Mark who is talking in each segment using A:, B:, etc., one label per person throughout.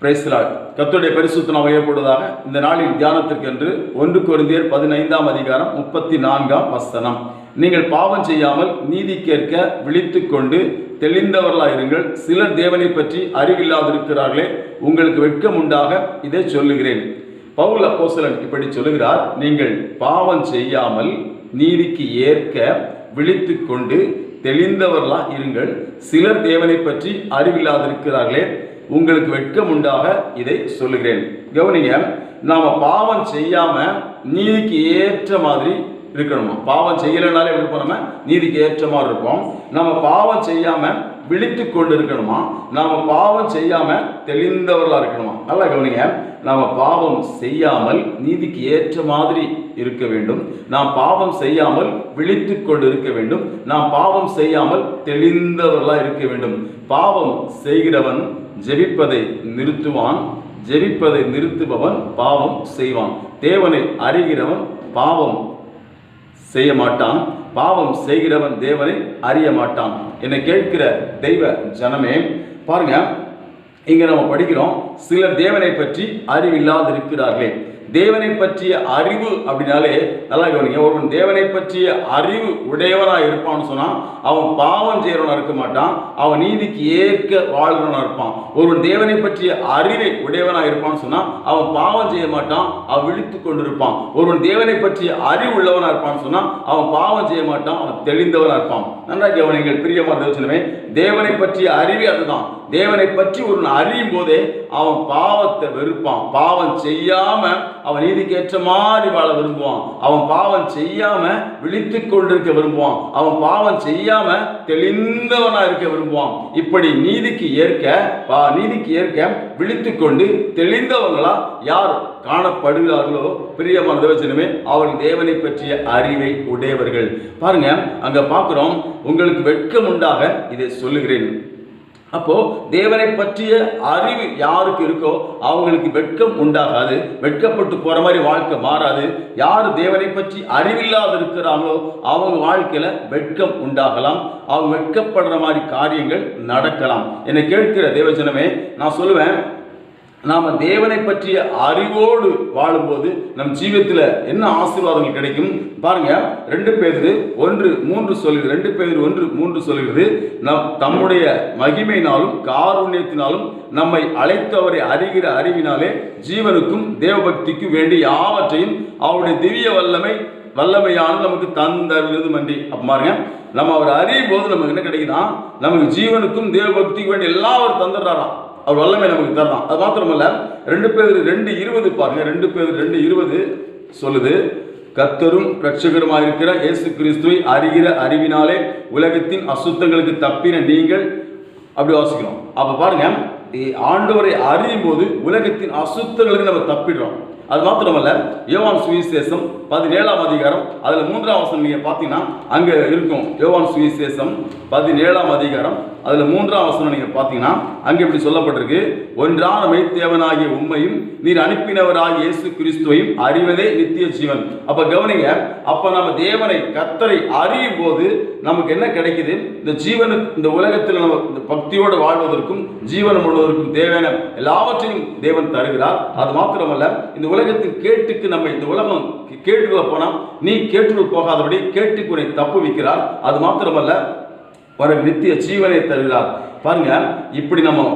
A: Praise the Lord. கர்த்தருடைய பரிசுத்த நாமம் உயர்த்தப்படுவதாக. இந்த நாளில் தியானத்திற்கென்று 1 கொரிந்தியர் 15ஆம் அதிகாரம் 34ஆம் வசனம். நீங்கள் பாவம் செய்யாமல் நீதி கேட்க விழித்துக் கொண்டு தெளிந்தவர்களாயிருங்கள். சிலர் தேவனை பற்றி அறிவில்லாதிருக்கிறார்களே, உங்களுக்கு வெட்கம் உண்டாக இதை சொல்லுகிறேன். பவுல் அப்போஸ்தலன் இப்படி சொல்லுகிறார், நீங்கள் பாவம் செய்யாமல் நீதிக்கு ஏற்க விழித்துக் கொண்டு தெளிந்தவர்களா இருங்கள். சிலர் தேவனை பற்றி அறிவில்லாதிருக்கிறார்களே, உங்களுக்கு வெட்கம் உண்டாக இதை சொல்லுகிறேன். கவனிங்க, நாம பாவம் செய்யாம நீதிக்கு ஏற்ற மாதிரி இருக்கணுமா? பாவம் செய்யலைனாலே இருப்போம், நம்ம நீதிக்கு ஏற்ற மாதிரி இருப்போம். நம்ம பாவம் செய்யாம விழித்து கொண்டு இருக்கணுமா? நாம பாவம் செய்யாம தெளிந்தவர்களா இருக்கணுமா? நல்லா கவனிங்க, நாம பாவம் செய்யாமல் நீதிக்கு ஏற்ற மாதிரி இருக்க வேண்டும். நாம் பாவம் செய்யாமல் விழித்து கொண்டு இருக்க வேண்டும். நாம் பாவம் செய்யாமல் தெளிந்தவர்களா இருக்க வேண்டும். பாவம் செய்கிறவன் ஜெபிப்பதை நிறுத்துவான், ஜெபிப்பதை நிறுத்துபவன் பாவம் செய்வான். தேவனை அறிகிறவன் பாவம் செய்ய மாட்டான், பாவம் செய்கிறவன் தேவனை அறிய மாட்டான். என்னை கேட்கிற தெய்வ ஜனமே, பாருங்க, இங்க நம்ம படிக்கிறோம், சிலர் தேவனை பற்றி அறிவில்லாதிருக்கிறார்களே. தேவனை பற்றிய அறிவு அப்படின்னாலே நல்லா கவனிங்க, ஒருவன் தேவனை பற்றிய அறிவு உடையவனாக இருப்பான்னு சொன்னா அவன் பாவம் செய்யறவனா இருக்க மாட்டான், அவன் நீதிக்கு ஏற்க வாழ்கிறவனா இருப்பான். ஒருவன் தேவனை பற்றிய அறிவை உடையவனாக இருப்பான்னு சொன்னா அவன் பாவம் செய்ய மாட்டான், அவன் விழித்து கொண்டிருப்பான். ஒருவன் தேவனை பற்றிய அறிவு உள்ளவனா இருப்பான்னு சொன்னா அவன் பாவம் செய்ய மாட்டான், அவன் தெளிந்தவனா இருப்பான். நன்றா கவனிங்கள் பிரியமான தேவச்சனமே, தேவனை பற்றிய அறிவு அதுதான். தேவனை பற்றி ஒரு அறியும் போதே அவன் பாவத்தை வெறுப்பான். பாவம் செய்யாம அவன் நீதிக்கு ஏற்ற மாதிரி வாழ விரும்புவான். அவன் பாவம் செய்யாம விழித்துக் கொண்டிருக்க விரும்புவான். அவன் பாவம் செய்யாம தெளிந்தவனா இருக்க விரும்புவான். இப்படி நீதிக்கு ஏற்க விழித்துக் கொண்டு தெளிந்தவங்களா யார் காணப்படுகிறார்களோ பிரியமான தேவச்சனமே, அவர்கள் தேவனை பற்றிய அறிவை உடையவர்கள். பாருங்க, அங்க பார்க்கிறோம், உங்களுக்கு வெட்கம் உண்டாக இதை சொல்லுகிறேன். அப்போ தேவனை பற்றிய அறிவு யாருக்கு இருக்கோ அவங்களுக்கு வெட்கம் உண்டாகாது, வெட்கப்பட்டு போற மாதிரி வாழ்க்கை மாறாது. யார் தேவனை பற்றி அறிவில்லாத இருக்கிறாங்களோ அவங்க வாழ்க்கையில வெட்கம் உண்டாகலாம், அவங்க வெட்கப்படுற மாதிரி காரியங்கள் நடக்கலாம். என்னை கேட்கிற தேவஜனமே, நான் சொல்லுவேன், நாம தேவனை பற்றிய அறிவோடு வாழும்போது நம் ஜீவியத்தில் என்ன ஆசீர்வாதங்கள் கிடைக்கும் பாருங்க. 2 பேதுரு 1:3 சொல்லுகிறது. 2 பேதுரு 1:3 சொல்லுகிறது, தம்முடைய மகிமையினாலும் காருண்யத்தினாலும் நம்மை அழைத்தவரை அறிகிற அறிவினாலே ஜீவனுக்கும் தேவபக்திக்கும் வேண்டிய யாவற்றையும் அவருடைய திவ்ய வல்லமையான நமக்கு தந்தருளது மண்டி. அப்ப பாருங்க, நம்ம அவர் அறியும் போது நமக்கு என்ன கிடைக்குதா? நமக்கு ஜீவனுக்கும் தேவபக்திக்கும் வேண்டிய எல்லாம் அவர் தந்துடுறாராம், அவர் வல்லமை நமக்கு தரலாம். அது மாத்திரமல்ல, 2 பேதுரு 2:20 பாருங்க. 2 பேதுரு 2:20 சொல்லுது, கர்த்தரும் இரட்சகருமாய் இருக்கிற இயேசு கிறிஸ்துவை அறிகிற அறிவினாலே உலகத்தின் அசுத்தங்களுக்கு தப்பின நீங்கள். அப்படி வாசிக்கிறோம். அப்ப பாருங்க, ஆண்டவரை அறியும் போது உலகத்தின் அசுத்தங்களுக்கு நம்ம தப்பிடுறோம். அது மாத்திரமல்ல, யோவான் சுவிசேஷம் 17ஆம் அதிகாரம் அதுல 3ஆம் வசனம் நீங்க பாத்தீங்கன்னா அங்க இருக்கும். யோவான் சுவிசேஷம் 17ஆம் அதிகாரம் அதுல 3ஆம் வசனம் நீங்க பாத்தீங்கன்னா அங்க இப்படி சொல்லப்பட்டிருக்கு, ஒன்றான மெய்த்தேவனாகிய உம்மையும் நீர் அனுப்பினவராகிய இயேசு கிறிஸ்துவையும் அறிவதே நித்திய ஜீவன். அப்ப கவனிங்க, அப்ப நம்ம தேவனை கர்த்தரை அறியும் போது நமக்கு என்ன கிடைக்குது? இந்த ஜீவனுக்கு, இந்த உலகத்தில் நம்ம இந்த பக்தியோடு வாழ்வதற்கும் ஜீவனம் முழுவதற்கும் தேவையான எல்லாவற்றையும் தேவன் தருகிறார். அது மாத்திரமல்ல, இந்த உலகத்தின் கேட்டுக்கு நம்ம இந்த உலகம் கேட்டுக்குள்ள போனா நீ கேட்டுக்குள் போகாதபடி கேட்டுக்கு உன்னை தப்பு வைக்கிறார். அது மாத்திரமல்ல, ஒரு நித்திய ஜீவனை தருகிறார். பாருங்க, இப்படி நம்ம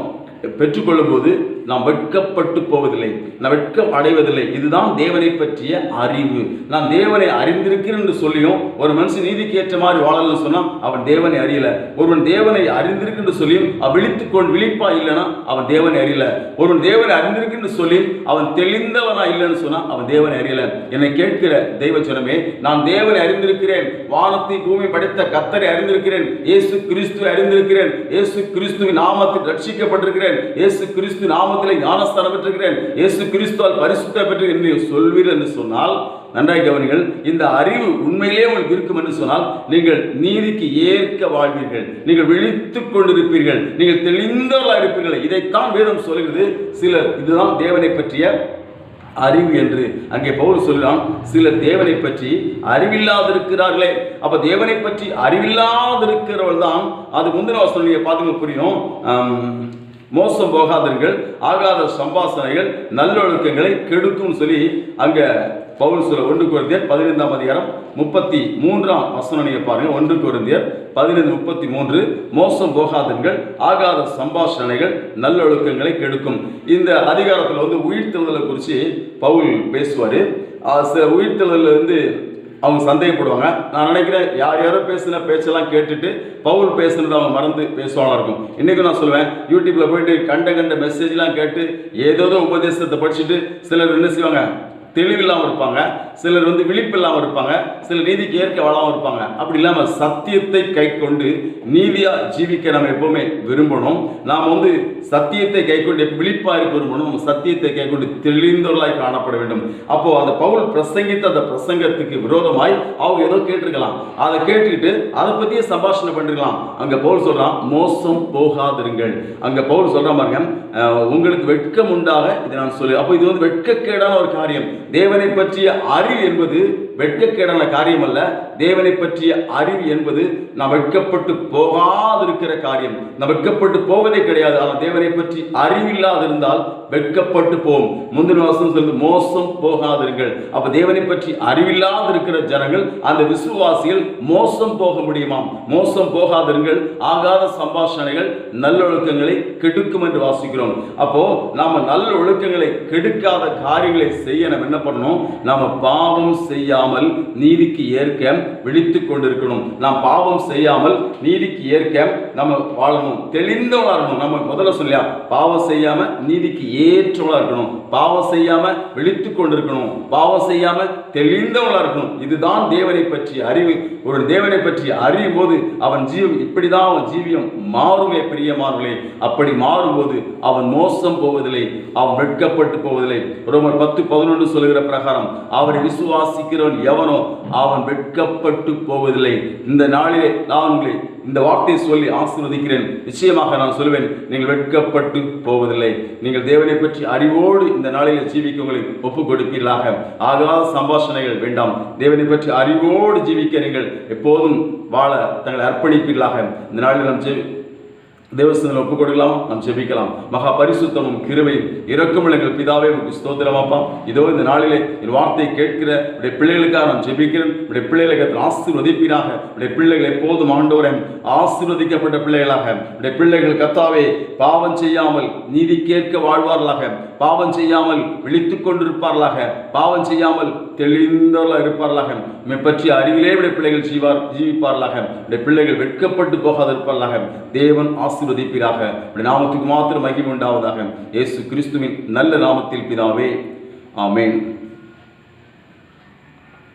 A: பெற்றுக்கொள்ளும் போது நாம் வெட்கப்பட்டு போவதில்லை, நாம் வெட்கம் அடைவதில்லை. இதுதான் தேவனை பற்றிய அறிவு. நான் தேவனை அறிந்திருக்கிறேன் என்று சொல்லியும் ஒரு மனுஷன் நீதிக்கு ஏற்ற மாதிரி வாழலன்னு சொன்னா அவன் தேவனை அறியல. ஒருவன் தேவனை அறிந்திருக்கு சொல்லியும் விழிப்பா இல்லைன்னா அவன் தேவனை அறியல. ஒருவன் தேவனை அறிந்திருக்கு சொல்லி அவன் தெளிந்தவனா இல்லைன்னு சொன்னா அவன் தேவனை அறியல. என்னை கேட்கிற தெய்வ ஜனமே, நான் தேவனை அறிந்திருக்கிறேன், வானத்தை பூமி படைத்த கர்த்தரை அறிந்திருக்கிறேன், இயேசு கிறிஸ்துவை அறிந்திருக்கிறேன், இயேசு கிறிஸ்துவின் நாமத்தில் ரட்சிக்கப்பட்டிருக்கிறேன், இயேசு கிறிஸ்து நாமத்திலே ஞானஸ்தானம் பெற்றிருக்கிறேன், இயேசு கிறிஸ்துவால் பரிசுத்த பெற்று என்று சொல்வீர்கள் என்று சொன்னால், நன்றாய் கவனிகள், இந்த அறிவு உண்மையிலே உங்களுக்கு இருக்கும் என்று சொன்னால் நீங்கள் நீதிக்கு ஏற்க வாழ்வீர்கள், நீங்கள் விழித்துக் கொண்டிருப்பீர்கள், நீங்கள் தெளிந்தவர்களாக இருப்பீர்கள். இதைத்தான் வேதம் சொல்கிறது. சிலர் இதுதான் தேவனை பற்றிய அறிவு என்று அங்கே பவுல் சொல்கிறான். சிலர் தேவனை பற்றி அறிவில்லாதிருக்கிறார்களே. அப்ப தேவனை பற்றி அறிவில்லாதிருக்கிறவர்கள் தான், அது முந்தின வசனம் நீங்க பாத்தீங்கன்னா புரியும். மோசம் போகாதீர்கள், ஆகாத சம்பாஷணைகள் நல்லொழுக்கங்களை கெடுக்கும் சொல்லி அங்க பவுல் சொல்ல 1 கொரிந்தியர் 15ஆம் அதிகாரம் 33ஆம் வசனம் நீங்க பாருங்க. 1 கொரிந்தியர் 15:33 மோசம் போகாதீர்கள், ஆகாத சம்பாஷணைகள் நல்லொழுக்கங்களை கெடுக்கும். இந்த அதிகாரத்தில் உயிர்த்தெழுதலை குறித்து பவுல் பேசுவார். உயிர்த்தெழுதல் அவங்க சந்தேகப்படுவாங்க. நான் நினைக்கிறேன் யாரோ பேசின பேச்செல்லாம் கேட்டுட்டு பவுல் பேசுனது அவங்க மறந்து பேசுவாங்களா இருக்கும். இன்னைக்கு நான் சொல்லுவேன், யூடியூப்ல போயிட்டு கண்ட மெசேஜ்லாம் கேட்டு ஏதோ உபதேசத்தை படிச்சுட்டு சிலர் என்ன செய்வாங்க, தெளிவில்லாமல் இருப்பாங்க, சிலர் விழிப்பு இல்லாமல் இருப்பாங்க, சிலர் நீதிக்கு ஏற்க வாழாமல் இருப்பாங்க. அப்படி இல்லாமல் சத்தியத்தை கை கொண்டு நீதியா ஜீவிக்க நம்ம எப்பவுமே விரும்பணும். நாம் சத்தியத்தை கை கொண்டு விழிப்பாக இருக்க விரும்பணும். சத்தியத்தை கை கொண்டு தெளிந்தவர்களாய் காணப்பட வேண்டும். அப்போ அந்த பவுல் பிரசங்கித்த அந்த பிரசங்கத்துக்கு விரோதமாய் அவங்க ஏதோ கேட்டிருக்கலாம். அதை கேட்டுக்கிட்டு அதை பத்தியே சம்பாஷணை பண்ணிருக்கலாம். அங்க பவுல் சொல்றான், மோசம் போகாதிருங்கள். அங்க பவுல் சொல்ற பாருங்க, உங்களுக்கு வெட்கம் உண்டாக இதை நான் சொல்லு. அப்போ இது வெட்கக்கேடான ஒரு காரியம். தேவனை பற்றிய அறிவு என்பது வெட்கக்கேடான காரியம் அல்ல. தேவனை பற்றிய அறிவு என்பது நாம் வெட்கப்பட்டு போகாதிருக்கிற காரியம். நாம் வெட்கப்பட்டு போவதே கிடையாது. ஆனால் தேவனை பற்றி அறிவில்லாதிருந்தால் வெட்கப்பட்டு போவோம். முந்தின வசனம் சொல்லுது, மோசம் போகாதிருங்கள். அப்ப தேவனை பற்றி அறிவில்லாதிருக்கிற ஜனங்கள், அந்த விசுவாசிகள் மோசம் போக முடியுமா? மோசம் போகாதிருங்கள், ஆகாத சம்பாஷணைகள் நல்லொழுக்கங்களை கெடுக்கும் என்று வாசிக்கிறோம். அப்போ நாம நல்ல ஒழுக்கங்களை கெடுக்காத காரியங்களை செய்ய நம்ம என்ன பண்ணணும்? நாம பாவம் செய்யாமல் நீதிக்கு ஏற்க விழித்துக் கொண்டிருக்கணும். நாம் பாவம் செய்யாமல் நீதிக்கு ஏற்க நம்ம வாழணும், தெளிந்தவளா இருக்கணும். நம்ம முதல்ல சொல்லியா, பாவம் செய்யாம நீதிக்கு ஏற்றவளா இருக்கணும், பாவம் செய்யாம விழித்துக் கொண்டிருக்கணும், பாவம் செய்யாம தெளிந்தவளா இருக்கணும். இதுதான் தேவனை பற்றிய அறிவு. ஒரு தேவனை பற்றி அறியும் போது அவன் இப்படிதான் அவன் ஜீவியம் மாறுமே பிரியமானவர்களே. அப்படி மாறும்போது அவன் மோசம் போவதில்லை, அவன் வெட்கப்பட்டு போவதில்லை. ரோமர் 10:11 சொல்லுகிற பிரகாரம் அவரை விசுவாசிக்கிறவன் எவனோ அவன் வெட்கப்பட்டு போவதில்லை. இந்த நாளிலே நான் உங்களை இந்த வார்த்தையை சொல்லி ஆசீர்வதிக்கிறேன். நிச்சயமாக நான் சொல்லுவேன், நீங்கள் வெட்கப்பட்டு போவதில்லை. நீங்கள் தேவனை பற்றி அறிவோடு இந்த நாளில் ஜீவிக்க உங்களை ஒப்புக் கொடுப்பீர்களாக. ஆகாத சம்பாஷணைகள் வேண்டாம். தேவனை பற்றி அறிவோடு ஜீவிக்க நீங்கள் எப்போதும் வாழ தங்களை அர்ப்பணிப்பீர்களாக. இந்த நாளில் நாம் தேவசனத்தில் ஒப்புக் கொடுக்கலாம், நாம் ஜெபிக்கலாம். மகா பரிசுத்தமும் கிருபையும் இரக்கமுள்ள எங்கள் பிதாவே, உங்களுக்கு ஸ்தோத்திரமாப்பா. இதோ இந்த நாளிலே என் வார்த்தையை கேட்கிற உடைய பிள்ளைகளுக்காக நான் ஜெபிக்கிறேன். உடைய பிள்ளைகளை ஆசீர்வதிப்பீராக. உடைய பிள்ளைகள் எப்போதும் ஆண்டவரே ஆசீர்வதிக்கப்பட்ட பிள்ளைகளாக, உடைய பிள்ளைகள் கர்த்தாவே பாவம் செய்யாமல் நீதி கேட்க வாழ்வார்களாக, பாவம் செய்யாமல் விழித்துக் கொண்டிருப்பார்களாக, பாவம் செய்யாமல் தெளிந்தவர்களாக இருப்பார்களாக, உம்மை பற்றி அறிவிலே உடைய பிள்ளைகள் ஜீவிப்பார்களாக, உடைய பிள்ளைகள் வெட்கப்பட்டு போகாதிருப்பார்களாக. தேவன் ஆசீர்வதிப்பீராக. உடைய நாமத்துக்கு மாத்திரம் மகிமை உண்டாவதாக. இயேசு கிறிஸ்துவின் நல்ல நாமத்தில் பிதாவே, ஆமென்.